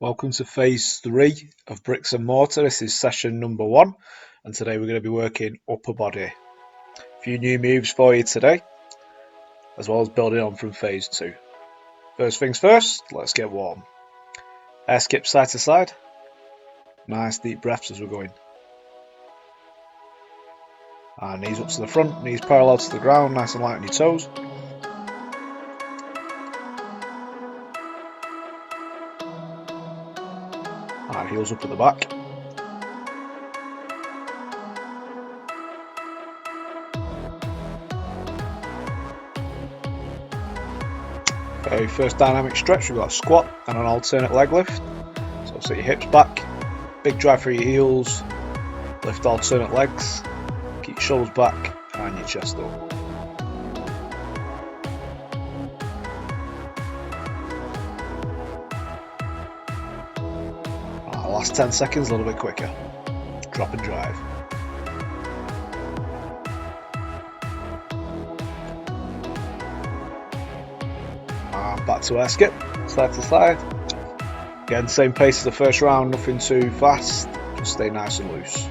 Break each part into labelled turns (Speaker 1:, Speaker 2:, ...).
Speaker 1: Welcome to phase 3 of Bricks and Mortar. This is session number 1, and today we're going to be working upper body. A few new moves for you today, as well as building on from phase 2. First things first, let's get warm. Air skip side to side. Nice deep breaths as we're going. And knees up to the front, knees parallel to the ground, nice and light on your toes. And heels up at the back. Okay, first dynamic stretch, we've got a squat and an alternate leg lift. So set your hips back, big drive through your heels, lift alternate legs, keep your shoulders back and your chest up. Last 10 seconds, a little bit quicker. Drop and drive. And back to air skip, side to side. Again, same pace as the first round, nothing too fast, just stay nice and loose.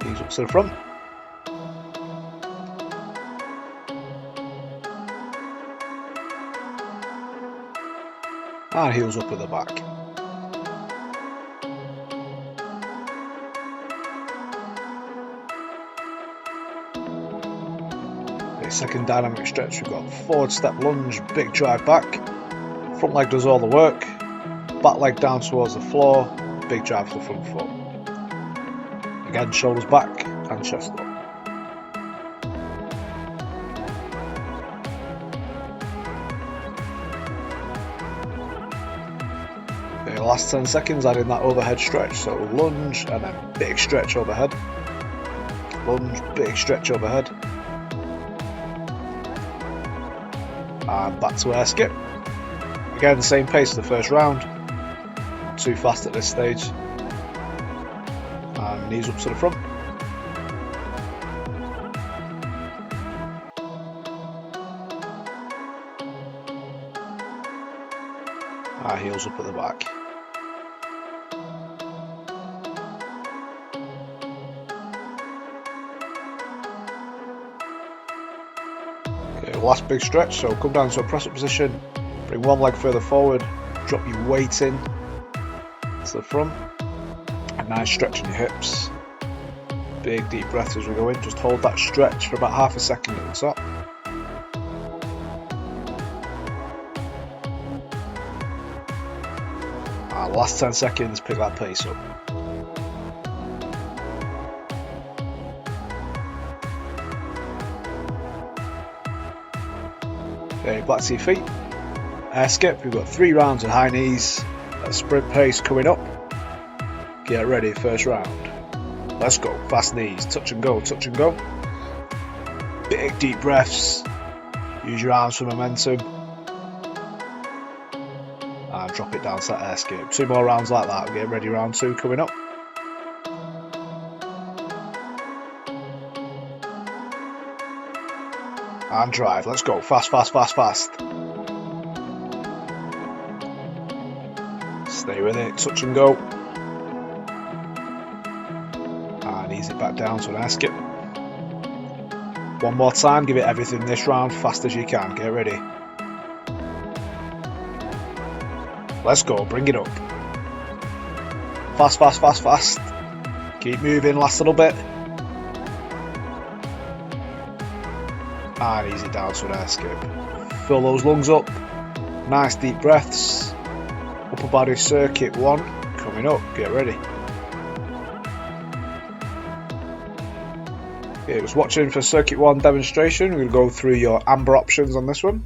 Speaker 1: Knees up to the front. And heels up at the back. Okay, second dynamic stretch, we've got forward step lunge, big drive back. Front leg does all the work. Back leg down towards the floor, big drive to the front foot. Again, shoulders back and chest up. Okay, last 10 seconds, adding that overhead stretch, so lunge and then big stretch overhead. Lunge, big stretch overhead. And back to air skip. Again, the same pace as the first round. Not too fast at this stage. And knees up to the front. Heels up at the back. Okay, last big stretch, so come down to a press up position, bring one leg further forward, drop your weight in to the front, a nice stretch in your hips, big deep breath as we go in, just hold that stretch for about half a second at the top. Last 10 seconds, pick that pace up. Okay, back to your feet. Air skip, we've got 3 rounds of high knees. A sprint pace coming up. Get ready, first round. Let's go, fast knees, touch and go, touch and go. Big deep breaths. Use your arms for momentum. And drop it down to that air skip. 2 more rounds like that. Get ready, round 2 coming up. And drive. Let's go. Fast, fast, fast, fast. Stay with it. Touch and go. And ease it back down to an air skip. One more time. Give it everything this round. Fast as you can. Get ready. Let's go, bring it up. Fast, fast, fast, fast. Keep moving, last little bit. And ease it down to an air skip. Fill those lungs up. Nice deep breaths. Upper body circuit 1 coming up, get ready. Okay, just watching for circuit 1 demonstration. We're going to go through your AMRAP options on this one.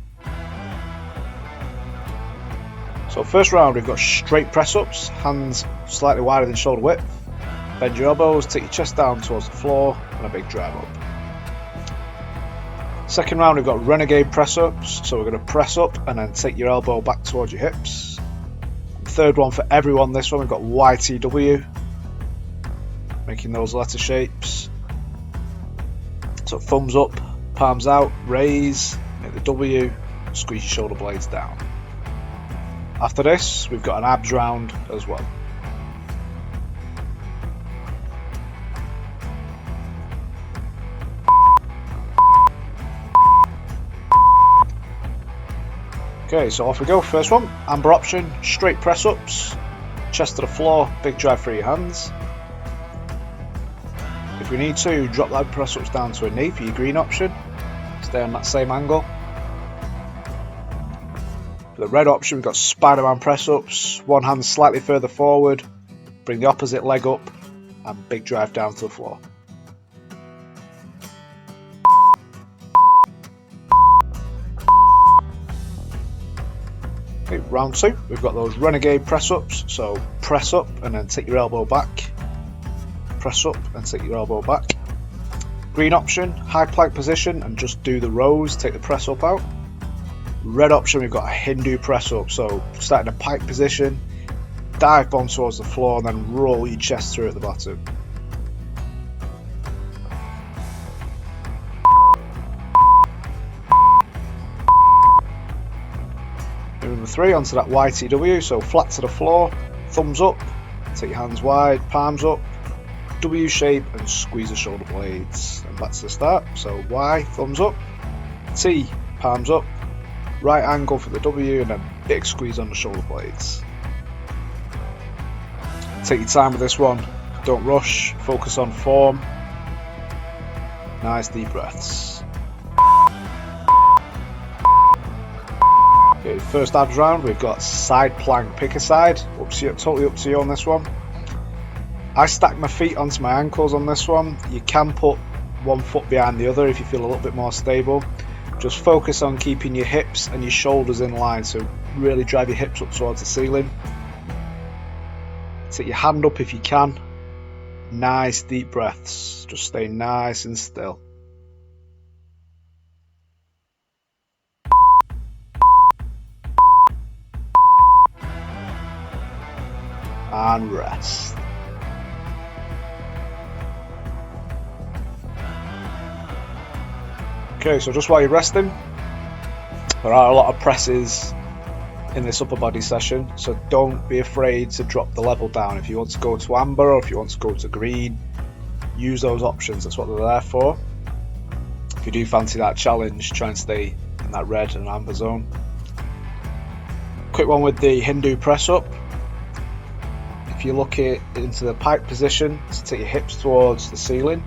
Speaker 1: So first round, we've got straight press ups, hands slightly wider than shoulder width. Bend your elbows, take your chest down towards the floor, and a big drive up. Second round, we've got renegade press ups, so we're going to press up and then take your elbow back towards your hips. Third one for everyone, this one we've got YTW, making those letter shapes. So thumbs up, palms out, raise, make the W, squeeze your shoulder blades down. After this, we've got an abs round as well. Okay, so off we go. First one, amber option, straight press ups, chest to the floor, big drive through your hands. If we need to, drop that press ups down to a knee for your green option. Stay on that same angle. For the red option, we've got Spider-Man press ups, one hand slightly further forward, bring the opposite leg up, and big drive down to the floor. Okay, round two, we've got those Renegade press ups, so press up and then take your elbow back, press up and take your elbow back. Green option, high plank position and just do the rows, take the press up out. Red option, we've got a Hindu press up, so start in a pike position, dive bomb towards the floor and then roll your chest through at the bottom. Number three, onto that YTW, so flat to the floor, thumbs up, take your hands wide, palms up, W shape and squeeze the shoulder blades. And back to the start, so Y, thumbs up, T, palms up, right angle for the W and then big squeeze on the shoulder blades. Take your time with this one, don't rush, focus on form. Nice deep breaths. Okay, first abs round, we've got side plank, pick a side, totally up to you on this one. I stack my feet onto my ankles on this one. You can put one foot behind the other if you feel a little bit more stable. Just focus on keeping your hips and your shoulders in line, so really drive your hips up towards the ceiling. Take your hand up if you can. Nice deep breaths, just stay nice and still. And rest. Okay, so just while you're resting, there are a lot of presses in this upper body session, so don't be afraid to drop the level down. If you want to go to amber or if you want to go to green, use those options, that's what they're there for. If you do fancy that challenge, try and stay in that red and amber zone. Quick one with the Hindu press up. If you look into the pike position, to take your hips towards the ceiling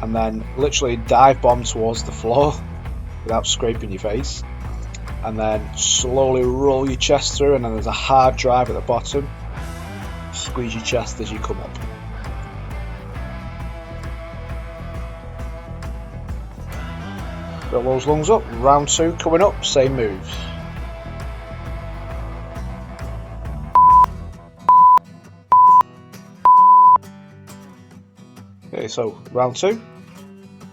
Speaker 1: and then literally dive bomb towards the floor without scraping your face, and then slowly roll your chest through, and then there's a hard drive at the bottom. Squeeze your chest as you come up. Fill those lungs up. Round two coming up, same moves. Okay, so round two.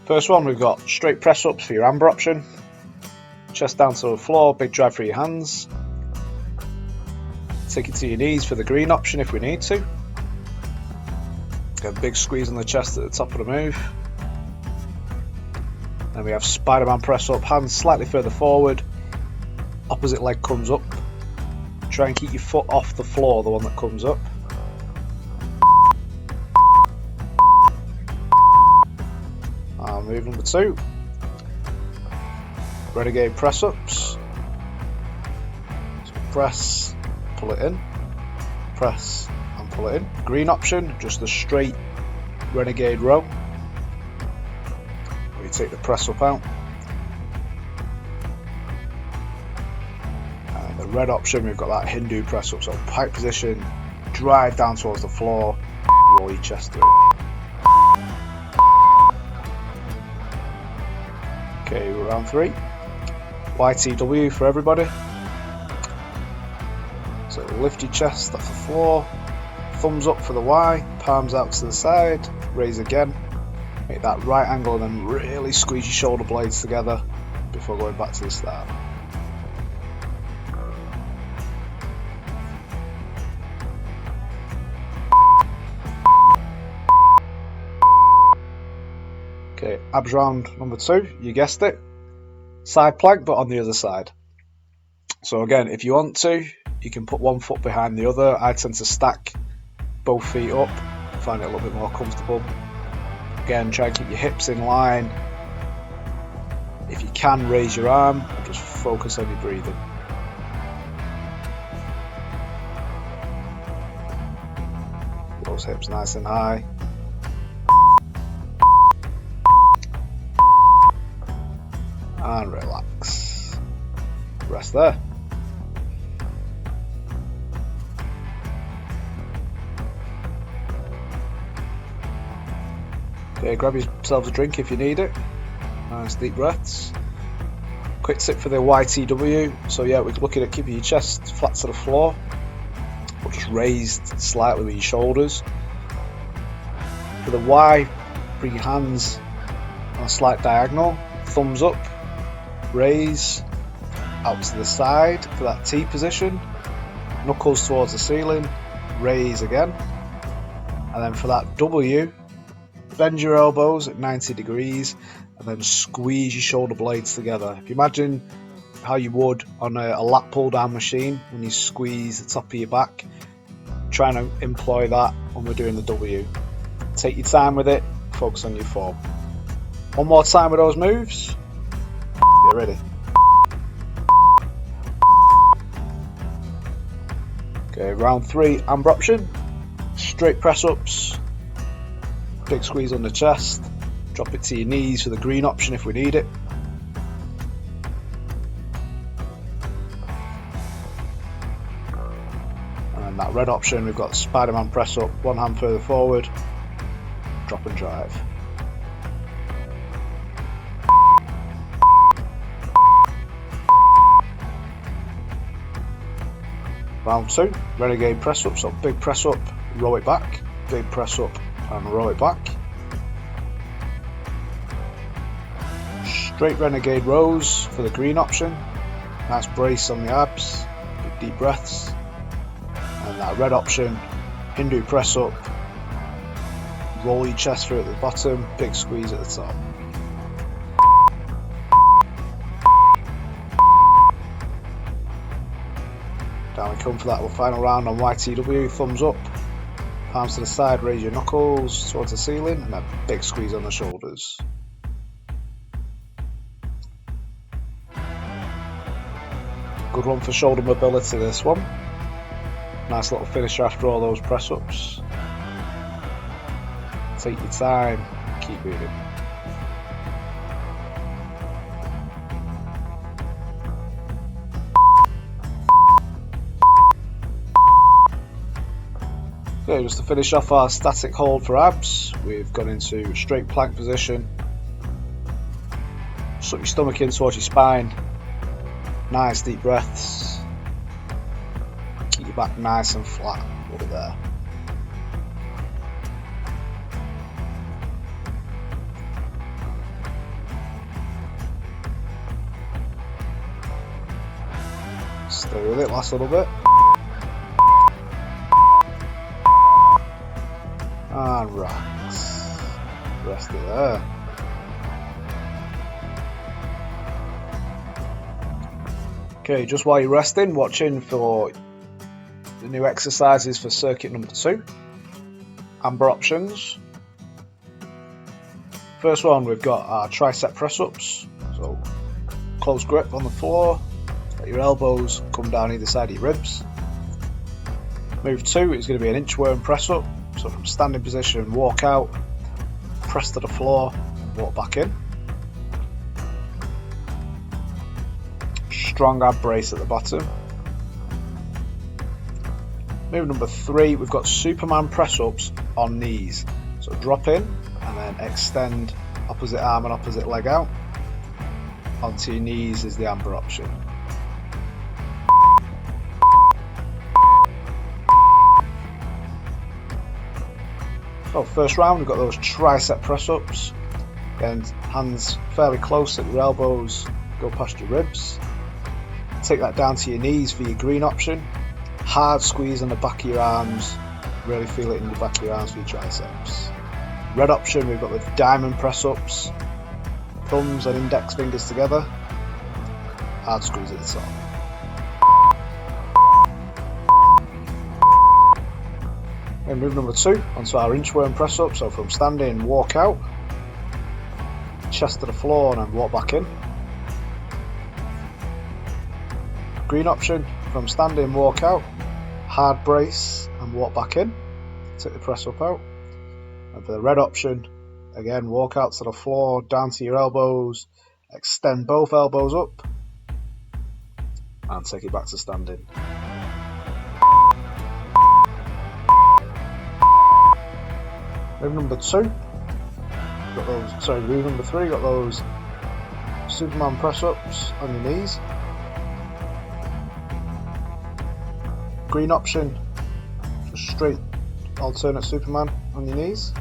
Speaker 1: First one, we've got straight press ups for your amber option. Chest down to the floor, big drive through your hands. Take it to your knees for the green option if we need to. Get a big squeeze on the chest at the top of the move. Then we have Spider-Man press up, hands slightly further forward. Opposite leg comes up. Try and keep your foot off the floor, the one that comes up. And move number two. Renegade press ups. So press, pull it in, press and pull it in. Green option, just a straight Renegade row. We take the press up out. And the red option, we've got that Hindu press up. So pike position, drive down towards the floor, roll your chest through. Okay, we're round three. YTW for everybody. So lift your chest off the floor, thumbs up for the Y, palms out to the side, raise again, make that right angle and then really squeeze your shoulder blades together before going back to the start. Okay, abs round number two, you guessed it. Side plank, but on the other side. So again, if you want to, you can put one foot behind the other. I tend to stack both feet up, find it a little bit more comfortable. Again, try and keep your hips in line. If you can, raise your arm and just focus on your breathing. Those hips nice and high. And relax. Rest there. Okay, grab yourselves a drink if you need it. Nice deep breaths. Quick tip for the YTW. So yeah, we're looking at keeping your chest flat to the floor, or just raised slightly with your shoulders. For the Y, bring your hands on a slight diagonal, thumbs up, raise out to the side for that T position, knuckles towards the ceiling, raise again. And then for that W, bend your elbows at 90 degrees and then squeeze your shoulder blades together. If you imagine how you would on a lat pull down machine when you squeeze the top of your back, trying to employ that when we're doing the W. Take your time with it, focus on your form. One more time with those moves. Get ready. Okay, round 3, AMRAP option. Straight press ups. Big squeeze on the chest. Drop it to your knees for the green option if we need it. And then that red option, we've got Spider-Man press up, one hand further forward, drop and drive. Round 2, Renegade press up, so big press up, row it back, big press up and row it back. Straight Renegade rows for the green option. Nice brace on the abs, big deep breaths. And that red option, Hindu press up, roll your chest through at the bottom, big squeeze at the top. Down we come for that final round on YTW, thumbs up, palms to the side, raise your knuckles towards the ceiling, and a big squeeze on the shoulders. Good one for shoulder mobility, this one. Nice little finisher after all those press ups. Take your time, keep moving. Okay, just to finish off our static hold for abs, we've gone into straight plank position. Suck your stomach in towards your spine. Nice deep breaths. Keep your back nice and flat over there. Stay with it, last little bit. And relax. Rest it there. Okay, just while you're resting, watching for the new exercises for circuit number 2. AMRAP options. First one, we've got our tricep press ups. So close grip on the floor, let your elbows come down either side of your ribs. Move 2 is going to be an inchworm press up. So from standing position, walk out, press to the floor, and walk back in. Strong ab brace at the bottom. Move number 3, we've got Superman press ups on knees. So drop in and then extend opposite arm and opposite leg out. Onto your knees is the AMRAP option. So first round, we've got those tricep press ups. Again, hands fairly close at your elbows, go past your ribs. Take that down to your knees for your green option. Hard squeeze on the back of your arms. Really feel it in the back of your arms for your triceps. Red option, we've got the diamond press ups. Thumbs and index fingers together. Hard squeeze at the top. And move number 2 onto our inchworm press up. So from standing, walk out, chest to the floor, and then walk back in. Green option, from standing, walk out, hard brace, and walk back in. Take the press up out. And for the red option, again, walk out to the floor, down to your elbows, extend both elbows up, and take it back to standing. Move number 2, got those. Sorry, move number 3, got those Superman press ups on your knees. Green option, just straight alternate Superman on your knees.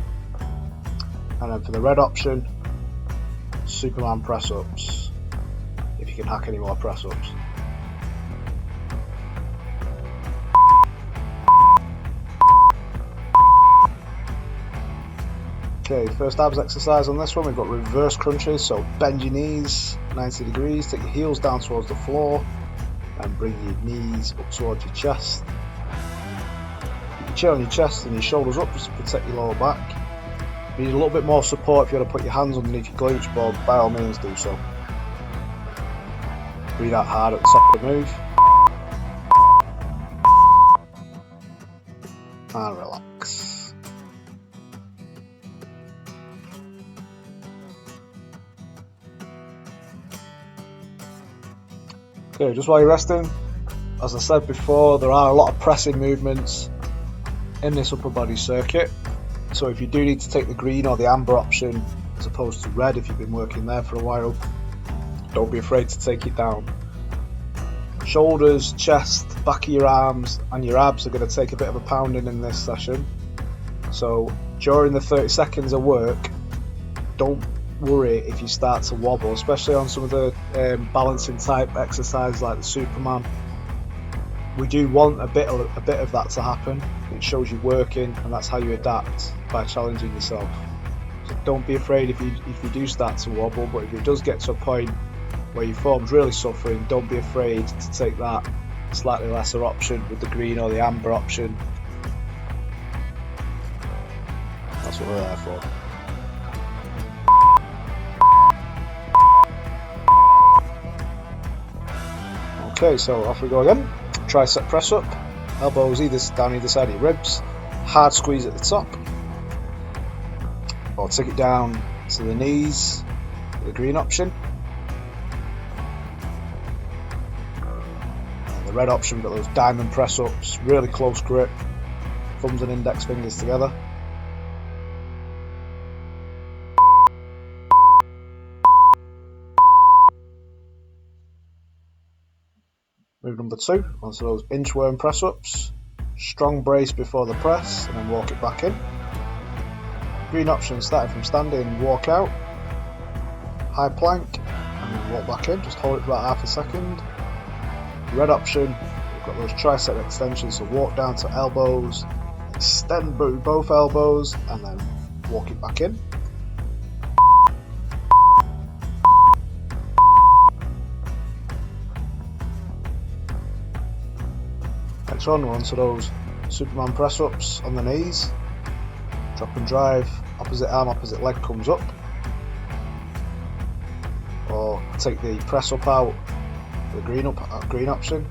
Speaker 1: And then for the red option, Superman press ups, if you can hack any more press ups. Okay, first abs exercise on this one, we've got reverse crunches, so bend your knees 90 degrees, take your heels down towards the floor and bring your knees up towards your chest. Keep your chin on your chest and your shoulders up just to protect your lower back. If you need a little bit more support, if you want to put your hands underneath your glutes, but by all means do so. Breathe out hard at the top of the move. And relax. Okay, just while you're resting, as I said before, there are a lot of pressing movements in this upper body circuit. So if you do need to take the green or the amber option as opposed to red, if you've been working there for a while, don't be afraid to take it down. Shoulders, chest, back of your arms and your abs are going to take a bit of a pounding in this session. So during the 30 seconds of work, don't worry if you start to wobble, especially on some of the balancing type exercises like the Superman. We do want a bit of that to happen. It shows you working, and that's how you adapt, by challenging yourself. So don't be afraid if you do start to wobble, but if it does get to a point where your form's really suffering, don't be afraid to take that slightly lesser option with the green or the amber option. That's what we're there for. Okay, so off we go again. Tricep press up, elbows down either side of your ribs, hard squeeze at the top, or take it down to the knees, the green option. And the red option, we've got those diamond press ups, really close grip, thumbs and index fingers together. Move number 2, onto those inchworm press ups. Strong brace before the press and then walk it back in. Green option, starting from standing, walk out, high plank and then walk back in, just hold it for about half a second. Red option, we've got those tricep extensions, so walk down to elbows, extend both elbows and then walk it back in. Next one, we're onto those Superman press ups on the knees. Drop and drive, opposite arm, opposite leg comes up. Or take the press up out, the green option.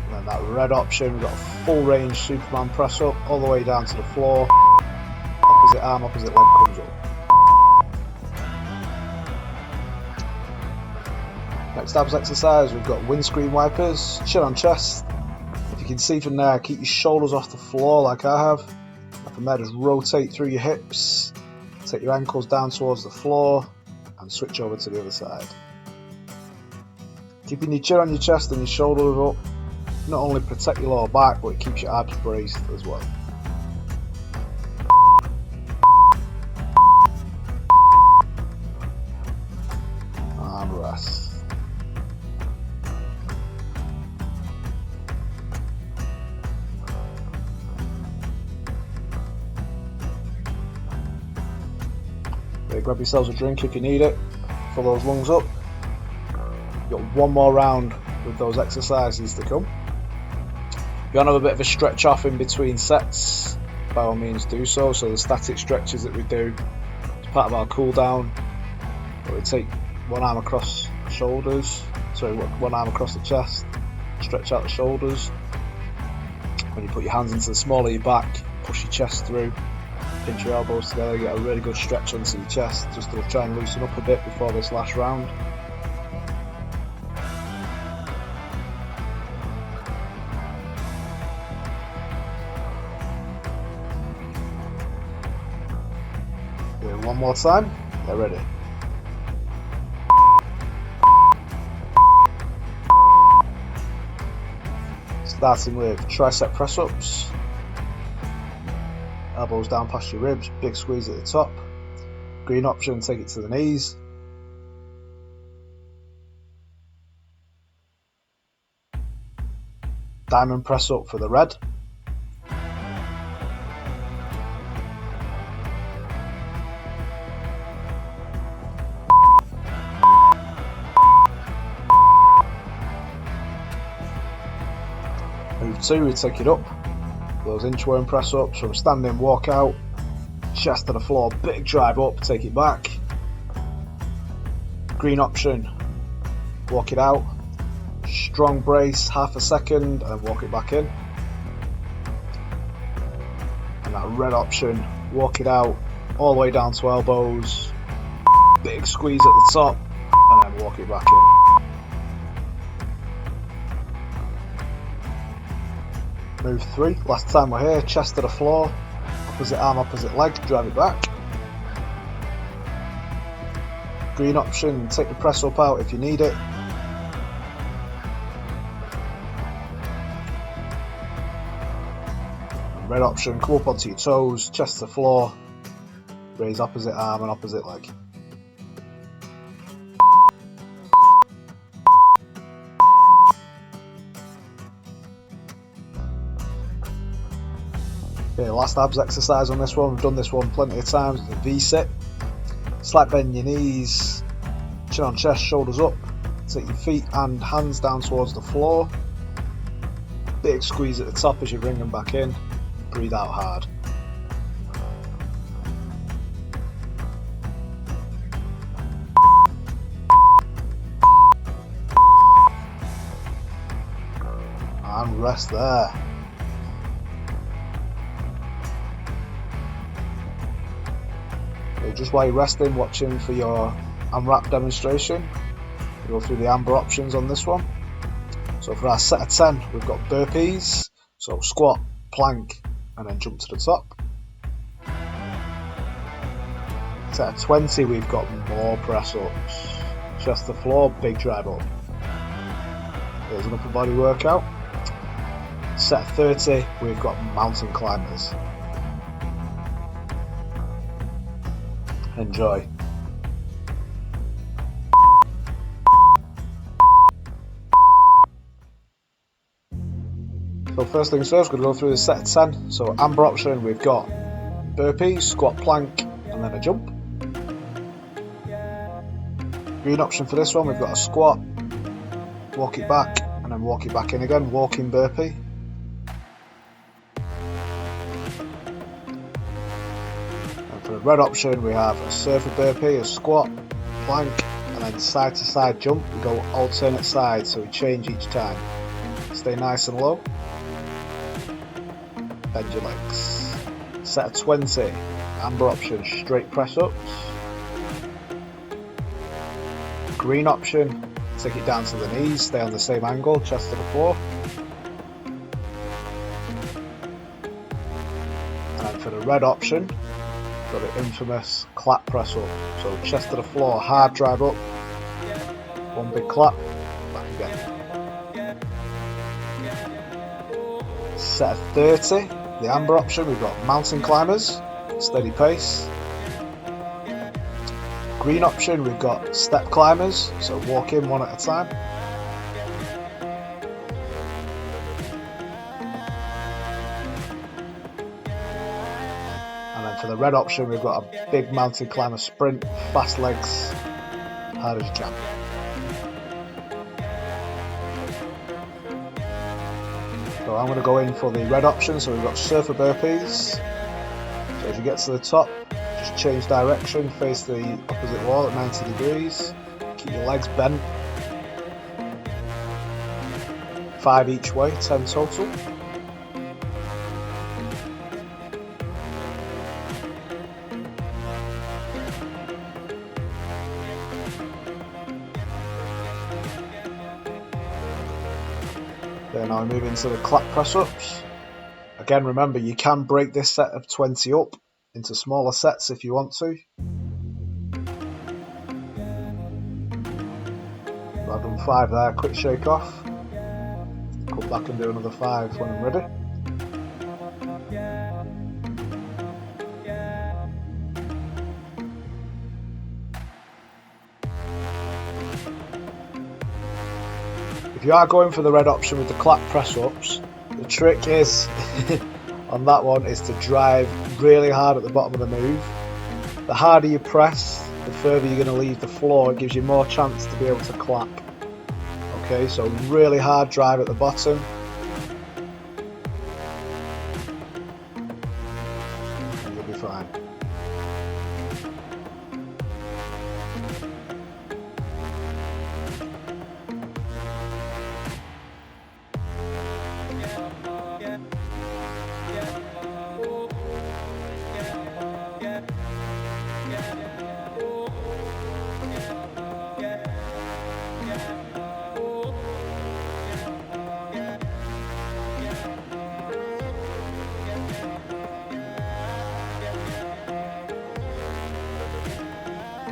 Speaker 1: And then that red option, we've got a full range Superman press up all the way down to the floor. Opposite arm, opposite leg comes up. Next abs exercise, we've got windscreen wipers, chin on chest. If you can see from there, keep your shoulders off the floor like I have. And from there, just rotate through your hips, take your ankles down towards the floor, and switch over to the other side. Keeping your chin on your chest and your shoulders up not only protect your lower back, but it keeps your abs braced as well. And rest. Grab yourselves a drink if you need it, fill those lungs up. You've got one more round with those exercises to come. If you want to have a bit of a stretch off in between sets, by all means do so. So the static stretches that we do as part of our cool down, we take one arm across the shoulders, one arm across the chest, stretch out the shoulders. When you put your hands into the small of your back, push your chest through, pinch your elbows together, get a really good stretch onto your chest, just to try and loosen up a bit before this last round. Do it one more time, get ready. Starting with tricep press ups, elbows down past your ribs, big squeeze at the top. Green option, take it to the knees. Diamond press up for the red. Move 2, we take it up. Those inchworm press ups from standing, walk out, chest to the floor, big drive up, take it back. Green option, walk it out, strong brace, half a second, and walk it back in. And that red option, walk it out, all the way down to elbows, big squeeze at the top, and then walk it back in. Move 3, last time we're here, chest to the floor, opposite arm, opposite leg, drive it back. Green option, take the press up out if you need it. Red option, come up onto your toes, chest to the floor, raise opposite arm and opposite leg. Okay, last abs exercise on this one. We've done this one plenty of times. The V-sit. Slight bend your knees, chin on chest, shoulders up. Take your feet and hands down towards the floor. Big squeeze at the top as you bring them back in. Breathe out hard. And rest there. Just while you're resting, watching for your AMRAP demonstration, we'll go through the amber options on this one. So for our set of 10, we've got burpees, so squat, plank, and then jump to the top. Set of 20, we've got more press ups, chest to floor, big drive up. Here's an upper body workout. Set of 30, we've got mountain climbers. Enjoy. So first things first, we're going to go through the set of 10. So amber option, we've got burpees, squat, plank, and then a jump. Green option for this one, we've got a squat, walk it back, and then walk it back in again, walking burpee. For the red option, we have a surfer burpee, a squat, plank, and then side to side jump. We go alternate sides, so we change each time. Stay nice and low. Bend your legs. Set of 20, amber option, straight press ups. Green option, take it down to the knees, stay on the same angle, chest to the floor. And then for the red option, got the infamous clap press up. So chest to the floor, hard drive up, one big clap, back again. Set of 30, the amber option, we've got mountain climbers, steady pace. Green option, we've got step climbers, so walk in one at a time. And then for the red option, we've got a big mountain climber sprint, fast legs, hard as you can. So I'm going to go in for the red option. So we've got surfer burpees. So as you get to the top, just change direction, face the opposite wall at 90 degrees. Keep your legs bent. 5 each way, 10 total. Then now we move into the clap press ups. Again, remember you can break this set of 20 up into smaller sets if you want to. So I've done 5 there, quick shake off. Come back and do another 5 when I'm ready. If you are going for the red option with the clap press ups, the trick is on that one is to drive really hard at the bottom of the move. The harder you press, the further you're going to leave the floor. It gives you more chance to be able to clap. Okay, so really hard drive at the bottom. And you'll be fine.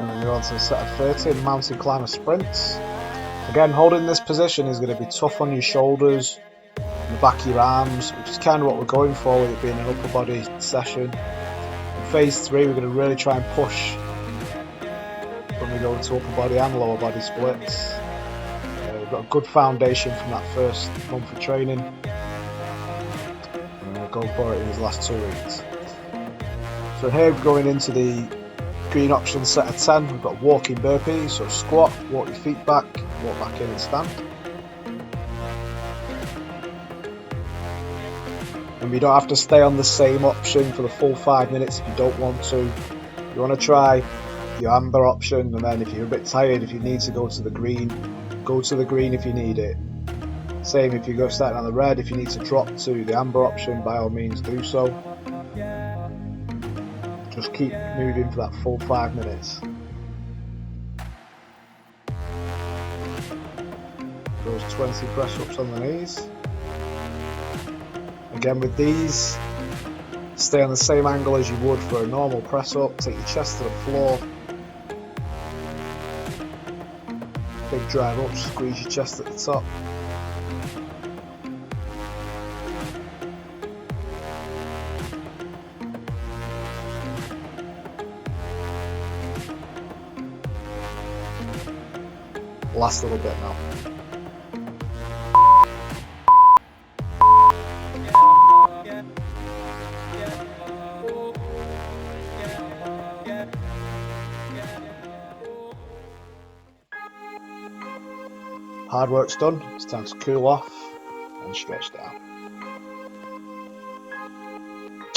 Speaker 1: And then you're on to the set of 30 mountain climber sprints. Again, holding this position is going to be tough on your shoulders, and the back of your arms, which is kind of what we're going for with it being an upper body session. In phase 3, we're going to really try and push when we go into upper body and lower body splits. We've got a good foundation from that first month of training. And we'll go for it in these last 2 weeks. So here we're going into the green option set of 10. We've got walking burpees, so squat, walk your feet back, walk back in and stand. And you don't have to stay on the same option for the full 5 minutes if you don't want to. You want to try your amber option, and then if you're a bit tired, if you need to go to the green, go to the green if you need it. Same if you go starting on the red, if you need to drop to the amber option, by all means do so. Just keep moving for that full 5 minutes. Those 20 press ups on the knees. Again with these, stay on the same angle as you would for a normal press up. Take your chest to the floor. Big drive up, squeeze your chest at the top. Last little bit now. Hard work's done, it's time to cool off and stretch down.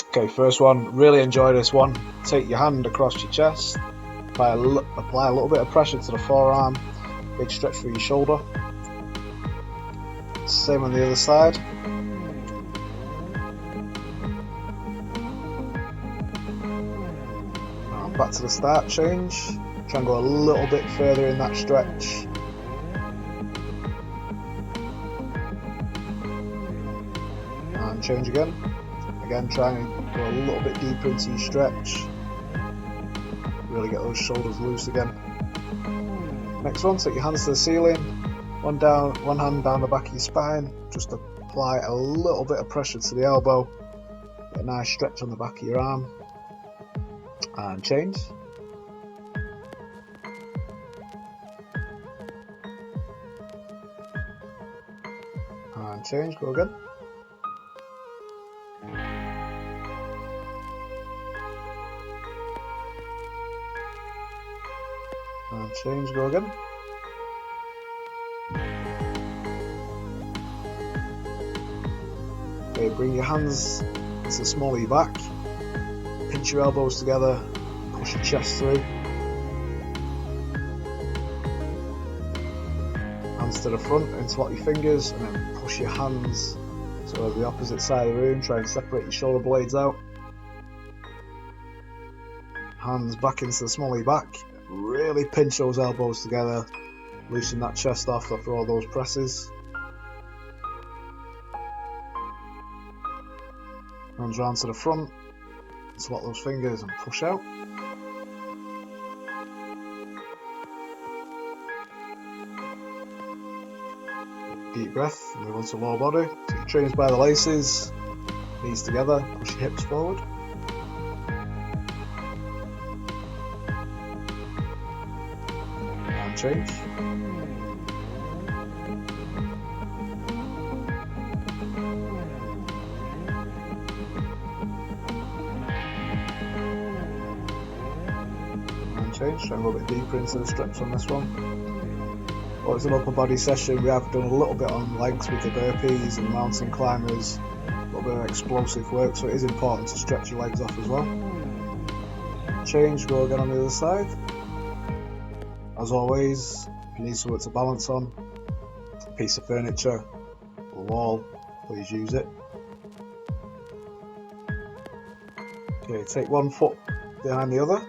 Speaker 1: Okay, first one, really enjoy this one. Take your hand across your chest, apply a little bit of pressure to the forearm, big stretch through your shoulder. Same on the other side. Now back to the start, change. Try and go a little bit further in that stretch. And change again. Again, try and go a little bit deeper into your stretch. Really get those shoulders loose again. Next one, take your hands to the ceiling. One hand down the back of your spine. Just apply a little bit of pressure to the elbow. Get a nice stretch on the back of your arm. And change. And change, go again. And change, go again. bring your hands to the small of your back, pinch your elbows together, push your chest through. Hands to the front, interlock your fingers, and then push your hands to the opposite side of the room. Try and separate your shoulder blades out. Hands back into the small of your back. Really pinch those elbows together. Loosen that chest off after all those presses. Hands round to the front. Interlock those fingers and push out. Deep breath, move on to lower body. Take your trainers by the laces, knees together, push your hips forward. And change. And change, try and go a bit deeper into the stretch on this one. Well, it's an upper body session. We have done a little bit on legs with the burpees and mountain climbers, a little bit of explosive work, so it is important to stretch your legs off as well. Change, go again on the other side. As always, if you need something to balance on, a piece of furniture, a wall, please use it. Okay, take one foot behind the other,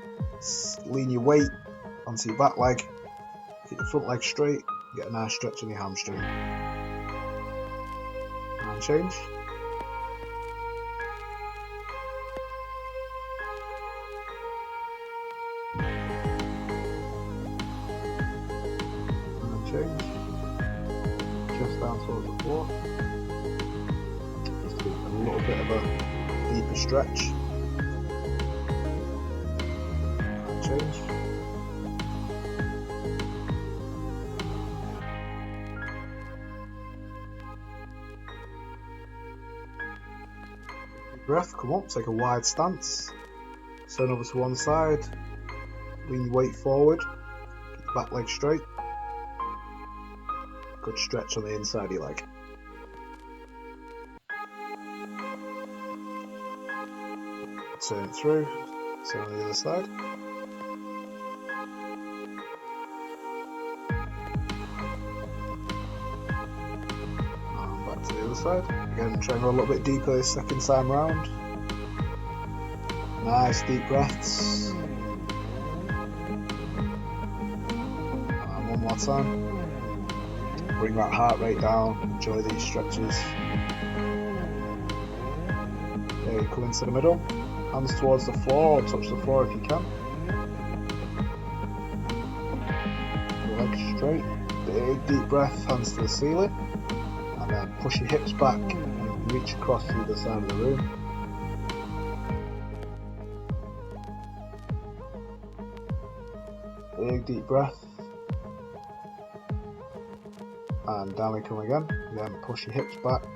Speaker 1: lean your weight onto your back leg. Keep your front leg straight, get a nice stretch in your hamstring. And change. And change. Chest down towards the floor. Just a little bit of a deeper stretch. And change. Breath, come up, take a wide stance, turn over to one side, lean your weight forward, keep your back leg straight, good stretch on the inside of your leg. Turn it through, turn on the other side. To the other side. Again, try and go a little bit deeper this second time round. Nice deep breaths. And one more time. Bring that heart rate down. Enjoy these stretches. Okay, come into the middle. Hands towards the floor, or touch the floor if you can. Legs straight. Big deep breath, hands to the ceiling. And then push your hips back and reach across to the other side of the room. Big deep breath. And down we come again. Then push your hips back.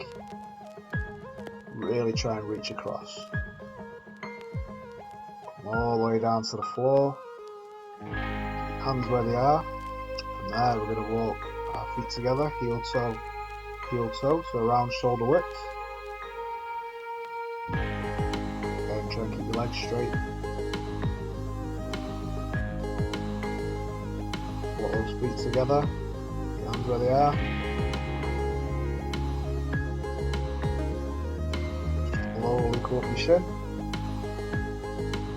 Speaker 1: Really try and reach across. Come all the way down to the floor. Hands where they are. From there we're going to walk our feet together, heel toe, so around shoulder width. Again, try and keep your legs straight. Walk those feet together, your hands where they are. Slowly come up your shin.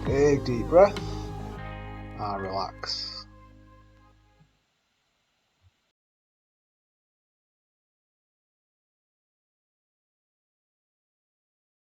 Speaker 1: Big deep breath and relax.